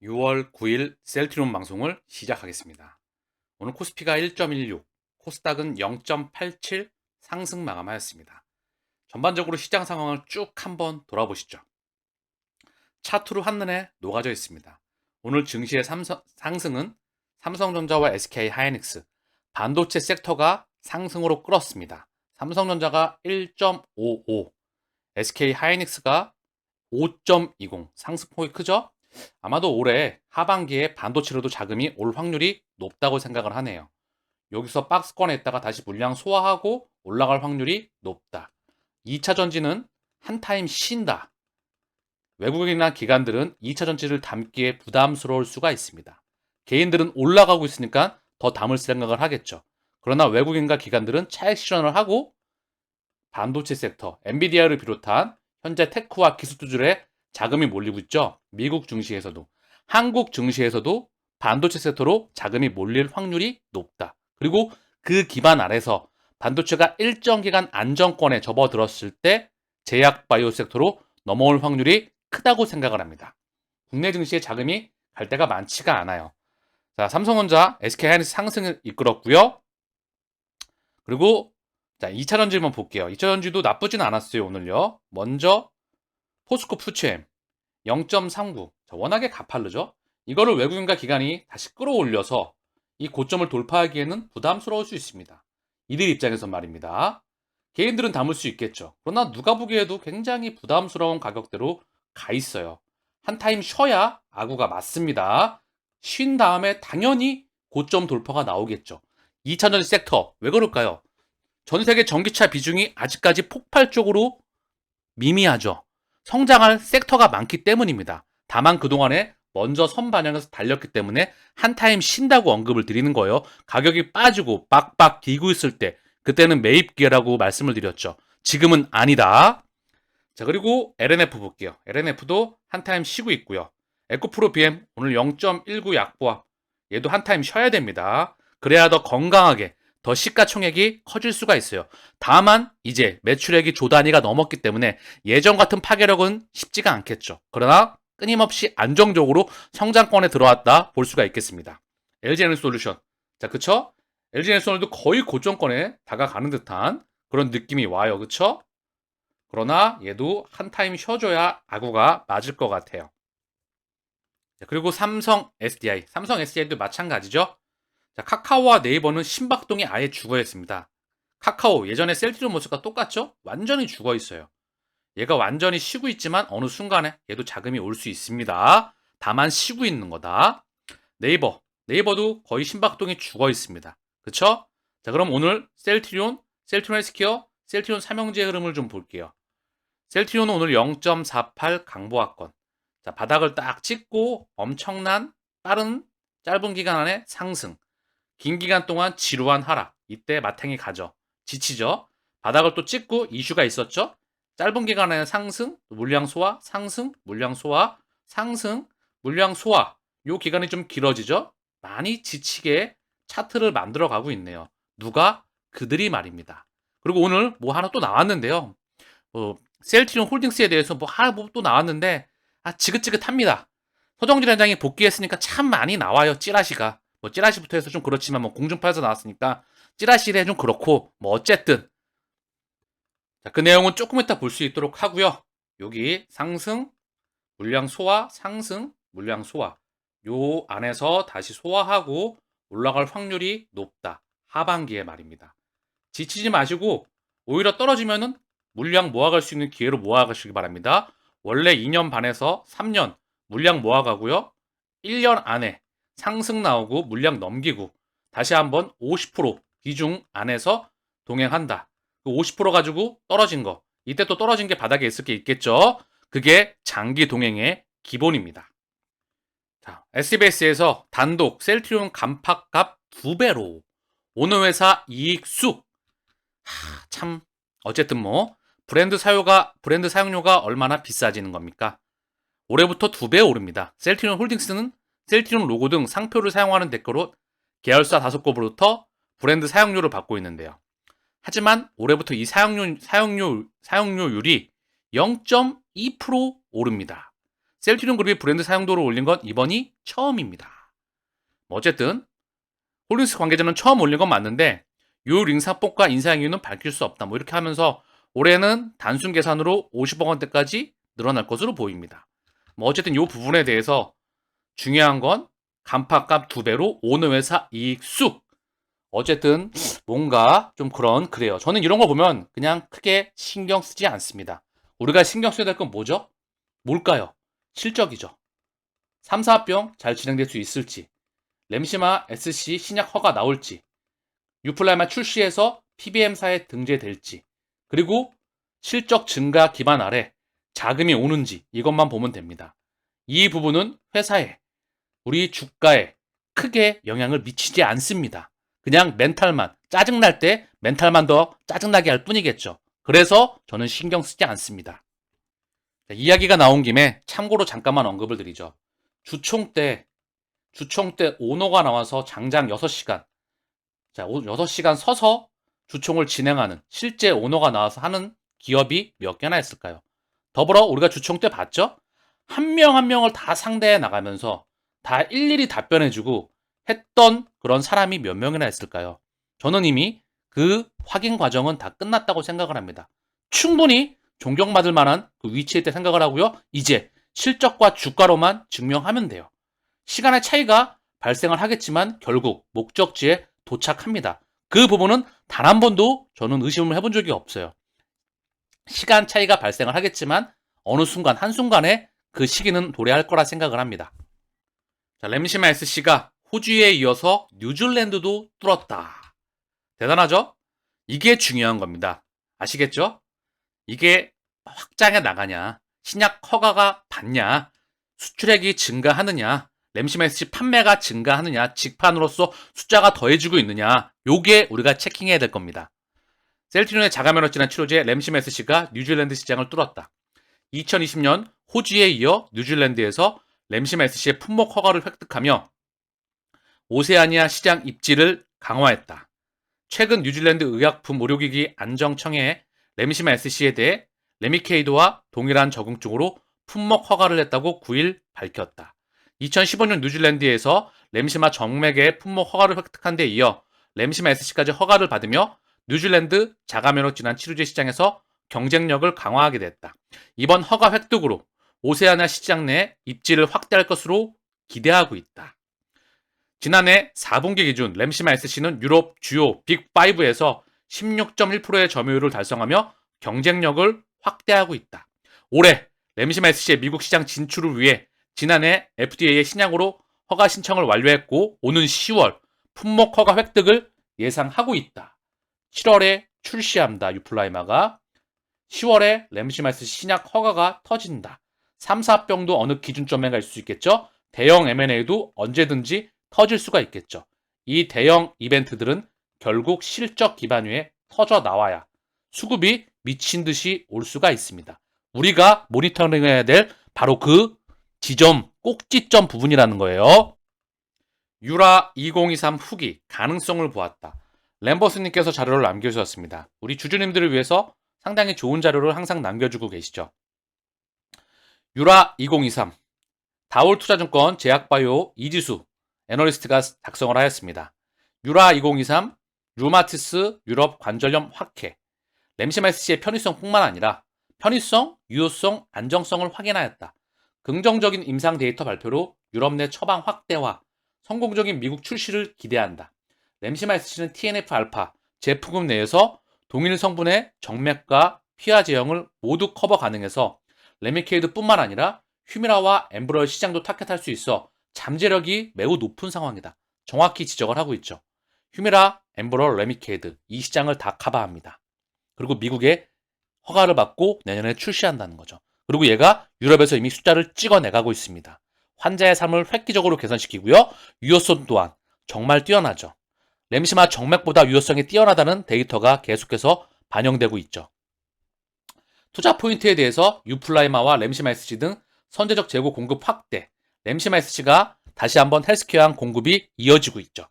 6월 9일 셀트리온 방송을 시작하겠습니다. 오늘 코스피가 1.16, 코스닥은 0.87 상승 마감하였습니다. 전반적으로 시장 상황을 쭉 한번 돌아보시죠. 차트로 한눈에 녹아져 있습니다. 오늘 증시의 상승은 삼성전자와 SK하이닉스, 반도체 섹터가 상승으로 끌었습니다. 삼성전자가 1.55, SK하이닉스가 5.20, 상승폭이 크죠? 아마도 올해 하반기에 반도체로도 자금이 올 확률이 높다고 생각을 하네요. 여기서 박스권에 있다가 다시 물량 소화하고 올라갈 확률이 높다. 2차 전지는 한 타임 쉰다. 외국인이나 기관들은 2차 전지를 담기에 부담스러울 수가 있습니다. 개인들은 올라가고 있으니까 더 담을 생각을 하겠죠. 그러나 외국인과 기관들은 차익 실현을 하고 반도체 섹터, 엔비디아를 비롯한 현재 테크와 기술주들의 자금이 몰리고 있죠. 미국 증시에서도. 한국 증시에서도 반도체 섹터로 자금이 몰릴 확률이 높다. 그리고 그 기반 아래서 반도체가 일정 기간 안정권에 접어들었을 때 제약 바이오 섹터로 넘어올 확률이 크다고 생각을 합니다. 국내 증시에 자금이 갈 데가 많지가 않아요. 자, 삼성전자, SK하이닉스 상승을 이끌었고요. 그리고 자, 2차 전지만 볼게요. 2차 전지도 나쁘진 않았어요, 오늘요. 먼저 포스코 푸치엠 0.39. 자, 워낙에 가파르죠? 이거를 외국인과 기관이 다시 끌어올려서 이 고점을 돌파하기에는 부담스러울 수 있습니다. 이들 입장에서 말입니다. 개인들은 담을 수 있겠죠. 그러나 누가 보기에도 굉장히 부담스러운 가격대로 가 있어요. 한 타임 쉬어야 아구가 맞습니다. 쉰 다음에 당연히 고점 돌파가 나오겠죠. 2차 전지 섹터 왜 그럴까요? 전 세계 전기차 비중이 아직까지 폭발적으로 미미하죠. 성장할 섹터가 많기 때문입니다. 다만 그동안에 먼저 선반영해서 달렸기 때문에 한 타임 쉰다고 언급을 드리는 거예요. 가격이 빠지고 빡빡 기고 있을 때 그때는 매입 기회라고 말씀을 드렸죠. 지금은 아니다. 자, 그리고 LNF 볼게요. LNF도 한 타임 쉬고 있고요. 에코프로 BM 오늘 0.19 약보합. 얘도 한 타임 쉬어야 됩니다. 그래야 더 건강하게 더 시가총액이 커질 수가 있어요. 다만 이제 매출액이 조 단위가 넘었기 때문에 예전 같은 파괴력은 쉽지가 않겠죠. 그러나 끊임없이 안정적으로 성장권에 들어왔다 볼 수가 있겠습니다. LG에너지솔루션. 자, 그쵸? LG에너지솔루션도 거의 고점권에 다가가는 듯한 그런 느낌이 와요. 그쵸? 그러나 얘도 한 타임 쉬어줘야 아구가 맞을 것 같아요. 그리고 삼성 SDI. 삼성 SDI도 마찬가지죠. 자, 카카오와 네이버는 심박동이 아예 죽어 있습니다. 카카오 예전에 셀트리온 모습과 똑같죠? 완전히 죽어 있어요. 얘가 완전히 쉬고 있지만 어느 순간에 얘도 자금이 올 수 있습니다. 다만 쉬고 있는 거다. 네이버도 거의 심박동이 죽어 있습니다. 그쵸? 자, 그럼 오늘 셀트리온 헬스케어, 셀트리온 삼형제 흐름을 좀 볼게요. 셀트리온은 오늘 0.48 강보합권. 자, 바닥을 딱 찍고 엄청난 빠른 짧은 기간 안에 상승. 긴 기간 동안 지루한 하락. 이때 마탱이 가죠. 지치죠. 바닥을 또 찍고 이슈가 있었죠. 짧은 기간에 상승, 물량 소화, 상승, 물량 소화, 상승, 물량 소화. 요 기간이 좀 길어지죠. 많이 지치게 차트를 만들어 가고 있네요. 누가? 그들이 말입니다. 그리고 오늘 뭐 하나 또 나왔는데요. 셀트리온 홀딩스에 대해서 또 나왔는데 지긋지긋합니다. 서정진 회장이 복귀했으니까 참 많이 나와요. 찌라시가. 뭐 찌라시부터 해서 좀 그렇지만 뭐 공중파에서 나왔으니까 찌라시래 좀 그렇고 뭐 어쨌든 자, 그 내용은 조금 이따 볼 수 있도록 하고요. 여기 상승, 물량 소화, 상승, 물량 소화. 요 안에서 다시 소화하고 올라갈 확률이 높다. 하반기에 말입니다. 지치지 마시고 오히려 떨어지면은 물량 모아갈 수 있는 기회로 모아가시기 바랍니다. 원래 2년 반에서 3년 물량 모아가고요. 1년 안에 상승 나오고 물량 넘기고 다시 한번 50% 비중 안에서 동행한다. 그 50% 가지고 떨어진 거. 이때 또 떨어진 게 바닥에 있을 게 있겠죠. 그게 장기 동행의 기본입니다. 자, SBS에서 단독 셀트리온 간파값 2배로 오늘 회사 이익 쑥. 참 어쨌든 뭐 브랜드 사용료가 얼마나 비싸지는 겁니까? 올해부터 2배 오릅니다. 셀트리온 홀딩스는 셀트리온 로고 등 상표를 사용하는 대가로 계열사 5곳으로부터 브랜드 사용료를 받고 있는데요. 하지만 올해부터 이 사용료율이 0.2% 오릅니다. 셀트리온 그룹이 브랜드 사용도를 올린 건 이번이 처음입니다. 어쨌든 홀딩스 관계자는 처음 올린 건 맞는데 요 링상법과 인상 이유는 밝힐 수 없다. 뭐 이렇게 하면서 올해는 단순 계산으로 50억 원대까지 늘어날 것으로 보입니다. 뭐 어쨌든 요 부분에 대해서 중요한 건 간파값 2배로 오너 회사 이익 쑥. 어쨌든 뭔가 좀 그래요. 저는 이런 거 보면 그냥 크게 신경 쓰지 않습니다. 우리가 신경 써야 될 건 뭐죠? 뭘까요? 실적이죠. 3, 4합병 잘 진행될 수 있을지, 램시마 SC 신약 허가 나올지, 유플라이마 출시해서 PBM사에 등재될지, 그리고 실적 증가 기반 아래 자금이 오는지 이것만 보면 됩니다. 이 부분은 회사에, 우리 주가에 크게 영향을 미치지 않습니다. 그냥 멘탈만, 짜증날 때 멘탈만 더 짜증나게 할 뿐이겠죠. 그래서 저는 신경 쓰지 않습니다. 자, 이야기가 나온 김에 참고로 잠깐만 언급을 드리죠. 주총 때 오너가 나와서 장장 6시간, 자, 6시간 서서 주총을 진행하는 실제 오너가 나와서 하는 기업이 몇 개나 있을까요? 더불어 우리가 주총 때 봤죠? 한 명 한 명을 다 상대해 나가면서 다 일일이 답변해주고 했던 그런 사람이 몇 명이나 있을까요? 저는 이미 그 확인 과정은 다 끝났다고 생각을 합니다. 충분히 존경받을 만한 그 위치에 때 생각을 하고요. 이제 실적과 주가로만 증명하면 돼요. 시간의 차이가 발생을 하겠지만 결국 목적지에 도착합니다. 그 부분은 단 한 번도 저는 의심을 해본 적이 없어요. 시간 차이가 발생을 하겠지만 어느 순간 한순간에 그 시기는 도래할 거라 생각을 합니다. 자, 램시마 SC가 호주에 이어서 뉴질랜드도 뚫었다. 대단하죠? 이게 중요한 겁니다. 아시겠죠? 이게 확장해 나가냐, 신약 허가가 받냐, 수출액이 증가하느냐, 램시마 SC 판매가 증가하느냐, 직판으로서 숫자가 더해지고 있느냐, 요게 우리가 체킹해야 될 겁니다. 셀트리온의 자가면허 진한 치료제 램시마 SC가 뉴질랜드 시장을 뚫었다. 2020년 호주에 이어 뉴질랜드에서 램시마 SC의 품목 허가를 획득하며 오세아니아 시장 입지를 강화했다. 최근 뉴질랜드 의약품 의료기기 안정청에 램시마 SC에 대해 레미케이드와 동일한 적응증으로 품목 허가를 냈다고 9일 밝혔다. 2015년 뉴질랜드에서 램시마 정맥의 품목 허가를 획득한 데 이어 램시마 SC까지 허가를 받으며 뉴질랜드 자가면허 진한 치료제 시장에서 경쟁력을 강화하게 됐다. 이번 허가 획득으로 오세아니아 시장 내 입지를 확대할 것으로 기대하고 있다. 지난해 4분기 기준 램시마 SC는 유럽 주요 빅5에서 16.1%의 점유율을 달성하며 경쟁력을 확대하고 있다. 올해 램시마 SC의 미국 시장 진출을 위해 지난해 FDA의 신약으로 허가 신청을 완료했고 오는 10월 품목 허가 획득을 예상하고 있다. 7월에 출시합니다. 유플라이마가 10월에 램시마 SC 신약 허가가 터진다. 3, 4병도 어느 기준점에 갈 수 있겠죠. 대형 M&A도 언제든지 터질 수가 있겠죠. 이 대형 이벤트들은 결국 실적 기반 위에 터져 나와야 수급이 미친 듯이 올 수가 있습니다. 우리가 모니터링해야 될 바로 그 지점, 꼭지점 부분이라는 거예요. 유라 2023 후기 가능성을 보았다. 램버스님께서 자료를 남겨주셨습니다. 우리 주주님들을 위해서 상당히 좋은 자료를 항상 남겨주고 계시죠. 유라 2023 다올투자증권 제약바이오 이지수 애널리스트가 작성을 하였습니다. 유라 2023 류마티스 유럽 관절염 확해 램시마 SC의 편의성뿐만 아니라 편의성, 유효성, 안정성을 확인하였다. 긍정적인 임상 데이터 발표로 유럽 내 처방 확대와 성공적인 미국 출시를 기대한다. 램시마 SC는 TNF-알파 제품군 내에서 동일 성분의 정맥과 피하 제형을 모두 커버 가능해서 레미케이드뿐만 아니라 휴미라와 엠브럴 시장도 타겟할 수 있어 잠재력이 매우 높은 상황이다. 정확히 지적을 하고 있죠. 휴미라, 엠브럴, 레미케이드 이 시장을 다 커버합니다. 그리고 미국에 허가를 받고 내년에 출시한다는 거죠. 그리고 얘가 유럽에서 이미 숫자를 찍어내가고 있습니다. 환자의 삶을 획기적으로 개선시키고요. 유효성 또한 정말 뛰어나죠. 램시마 정맥보다 유효성이 뛰어나다는 데이터가 계속해서 반영되고 있죠. 투자 포인트에 대해서 유플라이마와 램시마 SC 등 선제적 재고 공급 확대, 램시마 SC가 다시 한번 헬스케어항 공급이 이어지고 있죠.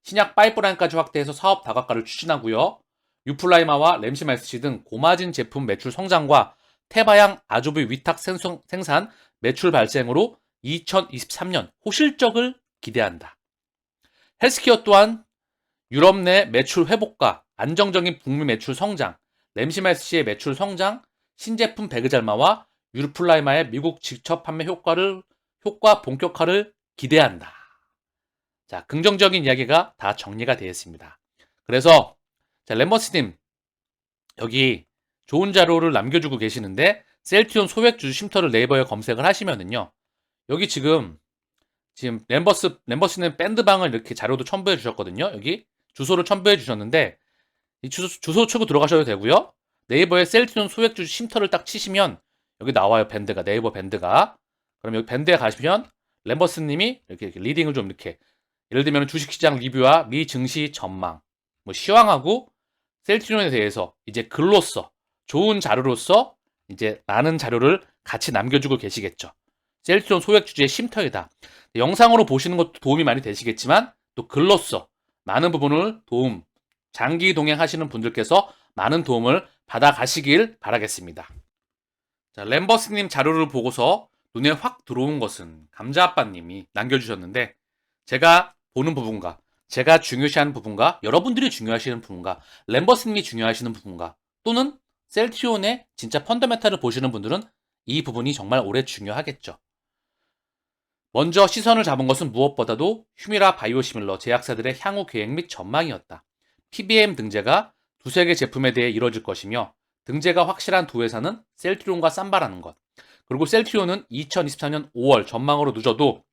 신약 파이프라인까지 확대해서 사업 다각화를 추진하고요. 유플라이마와 램시마 SC 등 고마진 제품 매출 성장과 테바양 아조비 위탁 생산 매출 발생으로 2023년 호실적을 기대한다. 헬스케어 또한 유럽 내 매출 회복과 안정적인 북미 매출 성장, 램시마이스씨의 매출 성장, 신제품 베그잘마와 유르플라이마의 미국 직접 판매 효과 본격화를 기대한다. 자, 긍정적인 이야기가 다 정리가 되어 있습니다. 그래서 자, 램버스님 여기 좋은 자료를 남겨주고 계시는데 셀트리온 소액주주 쉼터를 네이버에 검색을 하시면은요. 여기 지금 램버스는 밴드방을 이렇게 자료도 첨부해 주셨거든요. 여기 주소를 첨부해 주셨는데 이 주소 치고 들어가셔도 되고요. 네이버에 셀트리온 소액주주 쉼터를 딱 치시면 여기 나와요. 밴드가 네이버 밴드가. 그럼 여기 밴드에 가시면 램버스님이 이렇게 리딩을 좀 이렇게 예를 들면 주식시장 리뷰와 미 증시 전망 뭐 시황하고 셀트리온에 대해서 이제 글로써 좋은 자료로서 이제 많은 자료를 같이 남겨주고 계시겠죠. 셀트리온 소액주주의 쉼터이다. 영상으로 보시는 것도 도움이 많이 되시겠지만 또 글로써 많은 부분을 장기 동행하시는 분들께서 많은 도움을 받아가시길 바라겠습니다. 자, 램버스님 자료를 보고서 눈에 확 들어온 것은 감자아빠님이 남겨주셨는데 제가 보는 부분과 제가 중요시하는 부분과 여러분들이 중요하시는 부분과 램버스님이 중요하시는 부분과 또는 셀트리온의 진짜 펀더멘탈을 보시는 분들은 이 부분이 정말 오래 중요하겠죠. 먼저 시선을 잡은 것은 무엇보다도 휴미라 바이오시밀러 제약사들의 향후 계획 및 전망이었다. PBM 등재가 두세 개 제품에 대해 이뤄질 것이며 등재가 확실한 두 회사는 셀트리온과 삼바라는 것. 그리고 셀트리온은 2024년 5월 전망으로 늦어도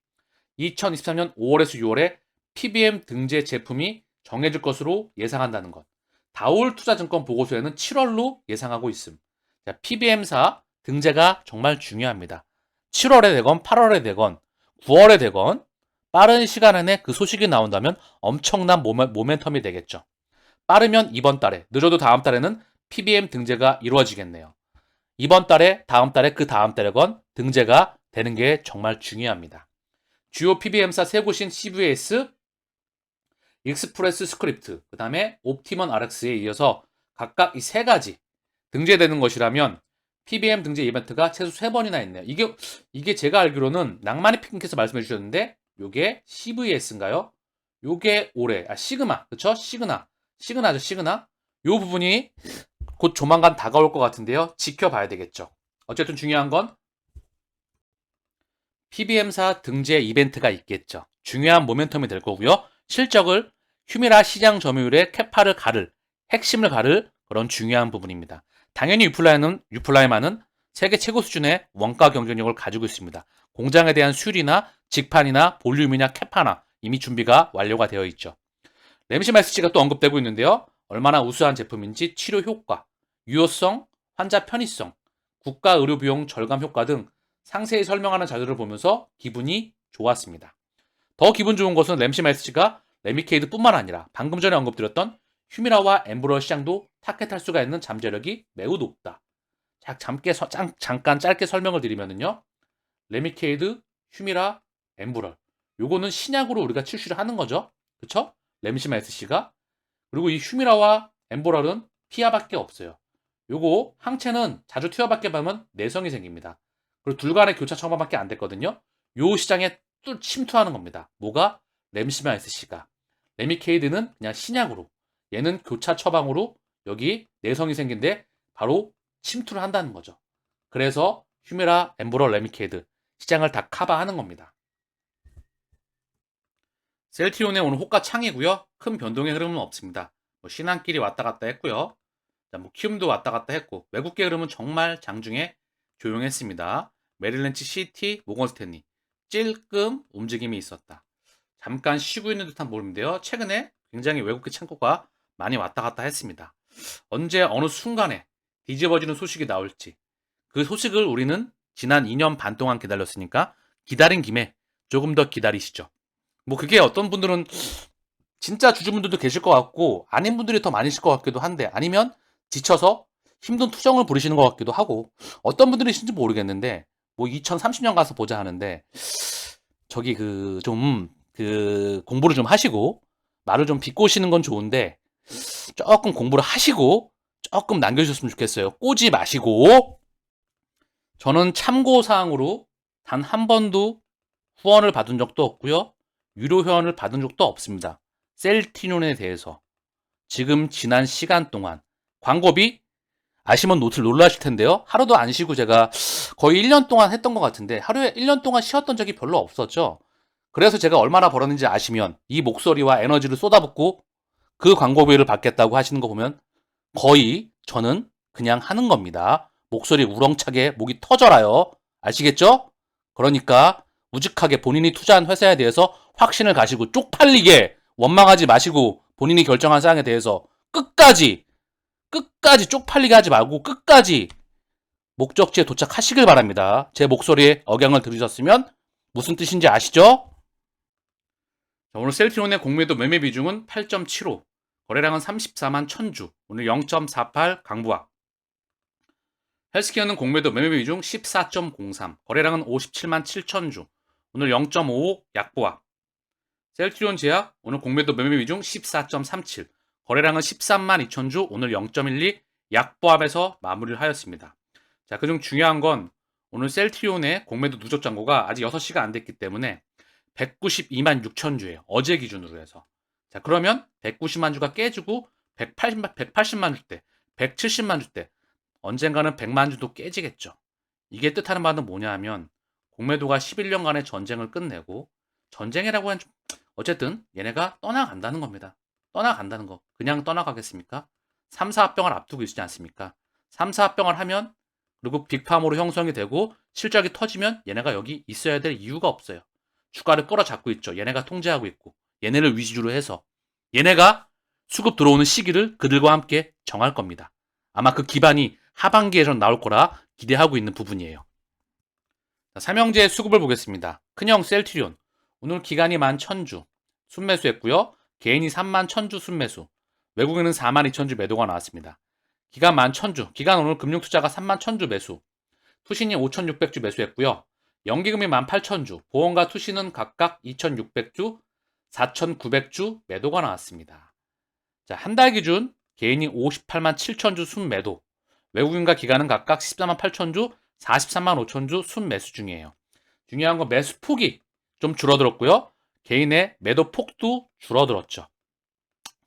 2023년 5월에서 6월에 PBM 등재 제품이 정해질 것으로 예상한다는 것. 다올 투자증권 보고서에는 7월로 예상하고 있음. 자, PBM사 등재가 정말 중요합니다. 7월에 되건 8월에 되건 9월에 되건 빠른 시간 안에 그 소식이 나온다면 엄청난 모멘텀이 되겠죠. 빠르면 이번 달에, 늦어도 다음 달에는 PBM 등재가 이루어지겠네요. 이번 달에, 다음 달에, 그 다음 달에건 등재가 되는 게 정말 중요합니다. 주요 PBM사 세 곳인 CVS, 익스프레스 스크립트, 그 다음에 옵티먼 RX에 이어서 각각 이 세 가지 등재되는 것이라면 PBM 등재 이벤트가 최소 3번이나 있네요. 이게 제가 알기로는 낭만의 핑크께서 말씀해 주셨는데 요게 CVS인가요? 요게 올해 시그마, 그쵸? 시그나죠, 시그나. 요 부분이 곧 조만간 다가올 것 같은데요. 지켜봐야 되겠죠. 어쨌든 중요한 건 PBM사 등재 이벤트가 있겠죠. 중요한 모멘텀이 될 거고요. 실적을 휴미라 시장 점유율의 캐파를 가를, 핵심을 가를 그런 중요한 부분입니다. 당연히 유플라이마는 세계 최고 수준의 원가 경쟁력을 가지고 있습니다. 공장에 대한 수율이나 직판이나 볼륨이나 캐파나 이미 준비가 완료가 되어 있죠. 램시마이스씨가 또 언급되고 있는데요. 얼마나 우수한 제품인지 치료 효과, 유효성, 환자 편의성, 국가 의료 비용 절감 효과 등 상세히 설명하는 자료를 보면서 기분이 좋았습니다. 더 기분 좋은 것은 램시마이스씨가 레미케이드뿐만 아니라 방금 전에 언급드렸던 휴미라와 엠브럴 시장도 타겟할 수가 있는 잠재력이 매우 높다. 잠깐 짧게 설명을 드리면요. 레미케이드, 휴미라, 엠브럴 요거는 신약으로 우리가 출시를 하는 거죠. 그쵸? 램시마이스씨가. 그리고 이 휴미라와 엠브럴은 피하밖에 없어요. 요거 항체는 자주 투여받게 되면 내성이 생깁니다. 그리고 둘 간의 교차 처방밖에 안 됐거든요. 요 시장에 뚫 침투하는 겁니다. 뭐가? 램시마이스씨가. 레미케이드는 그냥 신약으로, 얘는 교차 처방으로 여기 내성이 생긴데 바로 침투를 한다는 거죠. 그래서 휴미라, 엠브럴, 레미케이드 시장을 다 커버하는 겁니다. 셀트리온의 오늘 호가 창이고요. 큰 변동의 흐름은 없습니다. 신한끼리 왔다 갔다 했고요. 키움도 왔다 갔다 했고 외국계 흐름은 정말 장중에 조용했습니다. 메릴랜치 시티, 모건스탠리 찔끔 움직임이 있었다. 잠깐 쉬고 있는 듯한 모습인데요. 최근에 굉장히 외국계 창고가 많이 왔다 갔다 했습니다. 언제 어느 순간에 뒤집어지는 소식이 나올지 그 소식을 우리는 지난 2년 반 동안 기다렸으니까 기다린 김에 조금 더 기다리시죠. 그게 어떤 분들은 진짜 주주분들도 계실 것 같고 아닌 분들이 더 많으실 것 같기도 한데 아니면 지쳐서 힘든 투정을 부리시는 것 같기도 하고 어떤 분들이신지 모르겠는데 2030년 가서 보자 하는데 저기 공부를 좀 하시고 말을 좀 비꼬시는 건 좋은데 조금 공부를 하시고 조금 남겨주셨으면 좋겠어요. 꼬지 마시고 저는 참고사항으로 단 한 번도 후원을 받은 적도 없고요. 유료 회원을 받은 적도 없습니다. 셀트리온에 대해서 지금 지난 시간 동안 광고비 아시면 노트를 놀라실 텐데요. 하루도 안 쉬고 제가 거의 1년 동안 했던 것 같은데 하루에 1년 동안 쉬었던 적이 별로 없었죠. 그래서 제가 얼마나 벌었는지 아시면 이 목소리와 에너지를 쏟아붓고 그 광고비를 받겠다고 하시는 거 보면 거의 저는 그냥 하는 겁니다. 목소리 우렁차게 목이 터져라요. 아시겠죠? 그러니까 우직하게 본인이 투자한 회사에 대해서 확신을 가지고 쪽팔리게 원망하지 마시고 본인이 결정한 사항에 대해서 끝까지 쪽팔리게 하지 말고 끝까지 목적지에 도착하시길 바랍니다. 제 목소리에 억양을 들으셨으면 무슨 뜻인지 아시죠? 자, 오늘 셀트리온의 공매도 매매 비중은 8.75, 거래량은 34만 1000주, 오늘 0.48 강부합. 헬스케어는 공매도 매매 비중 14.03, 거래량은 57만 7000주, 오늘 0.55 약보합. 셀트리온 제약, 오늘 공매도 매매 비중 14.37, 거래량은 13만 2000주, 오늘 0.12 약보합에서 마무리를 하였습니다. 자, 그중 중요한 건 오늘 셀트리온의 공매도 누적 잔고가 아직 6시가 안 됐기 때문에 192만 6천 주예요. 어제 기준으로 해서. 자, 그러면 190만 주가 깨지고 180만 주 때, 170만 주 때 언젠가는 100만 주도 깨지겠죠. 이게 뜻하는 바는 뭐냐 하면 공매도가 11년간의 전쟁을 끝내고 전쟁이라고 하는 어쨌든 얘네가 떠나간다는 겁니다. 떠나간다는 거. 그냥 떠나가겠습니까? 3사 합병을 앞두고 있지 않습니까? 3사 합병을 하면 그리고 빅팜으로 형성이 되고 실적이 터지면 얘네가 여기 있어야 될 이유가 없어요. 주가를 끌어잡고 있죠. 얘네가 통제하고 있고 얘네를 위주로 해서 얘네가 수급 들어오는 시기를 그들과 함께 정할 겁니다. 아마 그 기반이 하반기에 좀 나올 거라 기대하고 있는 부분이에요. 자, 삼형제의 수급을 보겠습니다. 큰형 셀트리온 오늘 기간이 11,000주 순매수했고요. 개인이 31,000주 순매수, 외국인은 42,000주 매도가 나왔습니다. 기간 11,000주, 기간 오늘 금융투자가 31,000주 매수, 투신이 5,600주 매수했고요. 연기금이 18,000주, 보험과 투신은 각각 2,600주, 4,900주 매도가 나왔습니다. 자, 한 달 기준 개인이 58만 7천주 순매도, 외국인과 기관은 각각 14만 8천주, 43만 5천주 순매수 중이에요. 중요한 건 매수 폭이 좀 줄어들었고요. 개인의 매도 폭도 줄어들었죠.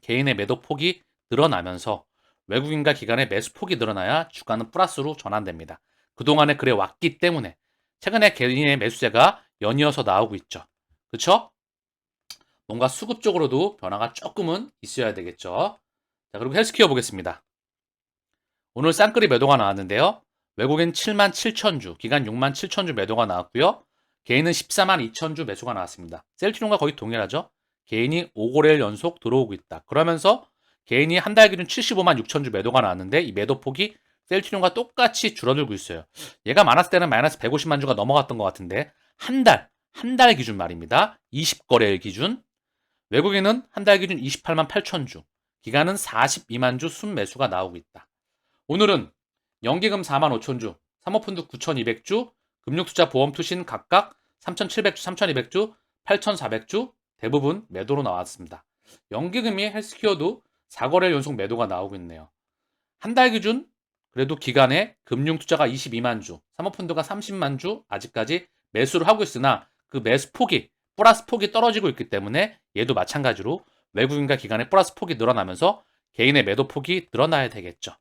개인의 매도 폭이 늘어나면서 외국인과 기관의 매수 폭이 늘어나야 주가는 플러스로 전환됩니다. 그동안에 그래 왔기 때문에 최근에 개인의 매수세가 연이어서 나오고 있죠. 그렇죠? 뭔가 수급 적으로도 변화가 조금은 있어야 되겠죠. 자, 그리고 헬스케어 보겠습니다. 오늘 쌍끌이 매도가 나왔는데요. 외국인 7만 7천주, 기간 6만 7천주 매도가 나왔고요. 개인은 14만 2천주 매수가 나왔습니다. 셀트리온과 거의 동일하죠. 개인이 5거래일 연속 들어오고 있다. 그러면서 개인이 한 달 기준 75만 6천주 매도가 나왔는데 이 매도 폭이 셀트리온과 똑같이 줄어들고 있어요. 얘가 많았을 때는 마이너스 150만 주가 넘어갔던 것 같은데 한 달 기준 말입니다. 20거래일 기준. 외국인은 한 달 기준 28만 8천 주, 기간은 42만 주 순매수가 나오고 있다. 오늘은 연기금 4만 5천 주, 사모펀드 9,200주, 금융투자 보험투신 각각 3,700주, 3,200주, 8,400주 대부분 매도로 나왔습니다. 연기금이 헬스케어도 4거래일 연속 매도가 나오고 있네요. 한 달 기준 그래도 기간에 금융투자가 22만 주, 사모펀드가 30만 주 아직까지 매수를 하고 있으나 그 매수 폭이 플러스 폭이 떨어지고 있기 때문에 얘도 마찬가지로 외국인과 기관의 플러스 폭이 늘어나면서 개인의 매도 폭이 늘어나야 되겠죠.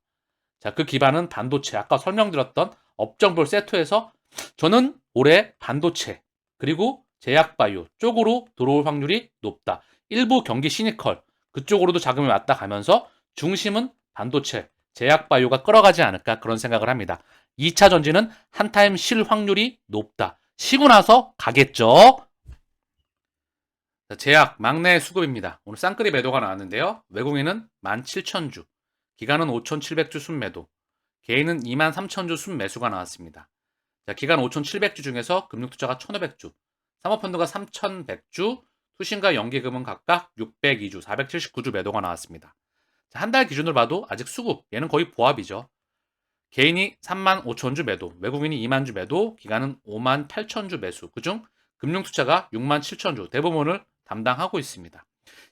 자, 그 기반은 반도체, 아까 설명드렸던 업종별 세트에서 저는 올해 반도체 그리고 제약바이오 쪽으로 들어올 확률이 높다. 일부 경기 시니컬 그쪽으로도 자금이 왔다 가면서 중심은 반도체, 제약바이오가 끌어가지 않을까 그런 생각을 합니다. 2차 전지는 한 타임 쉴 확률이 높다. 쉬고 나서 가겠죠. 자, 제약 막내 수급입니다. 오늘 쌍끌이 매도가 나왔는데요. 외국인은 17,000주, 기간은 5,700주 순매도, 개인은 23,000주 순매수가 나왔습니다. 자, 기간 5,700주 중에서 금융투자가 1,500주, 사모펀드가 3,100주, 투신과 연기금은 각각 602주, 479주 매도가 나왔습니다. 자, 한 달 기준으로 봐도 아직 수급, 얘는 거의 보합이죠. 개인이 3만 5천주 매도, 외국인이 2만 주 매도, 기간은 5만 8천주 매수, 그중 금융투자가 6만 7천주 대부분을 담당하고 있습니다.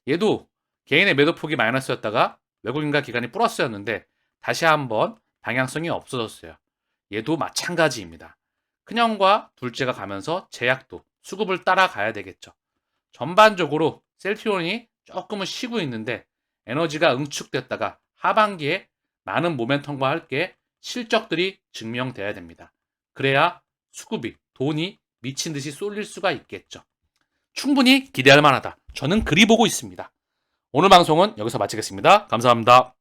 얘도 개인의 매도폭이 마이너스였다가 외국인과 기관이 플러스였는데 다시 한번 방향성이 없어졌어요. 얘도 마찬가지입니다. 큰형과 둘째가 가면서 제약도 수급을 따라가야 되겠죠. 전반적으로 셀트리온이 조금은 쉬고 있는데 에너지가 응축됐다가 하반기에 많은 모멘텀과 함께 실적들이 증명돼야 됩니다. 그래야 수급이, 돈이 미친 듯이 쏠릴 수가 있겠죠. 충분히 기대할 만하다. 저는 그리 보고 있습니다. 오늘 방송은 여기서 마치겠습니다. 감사합니다.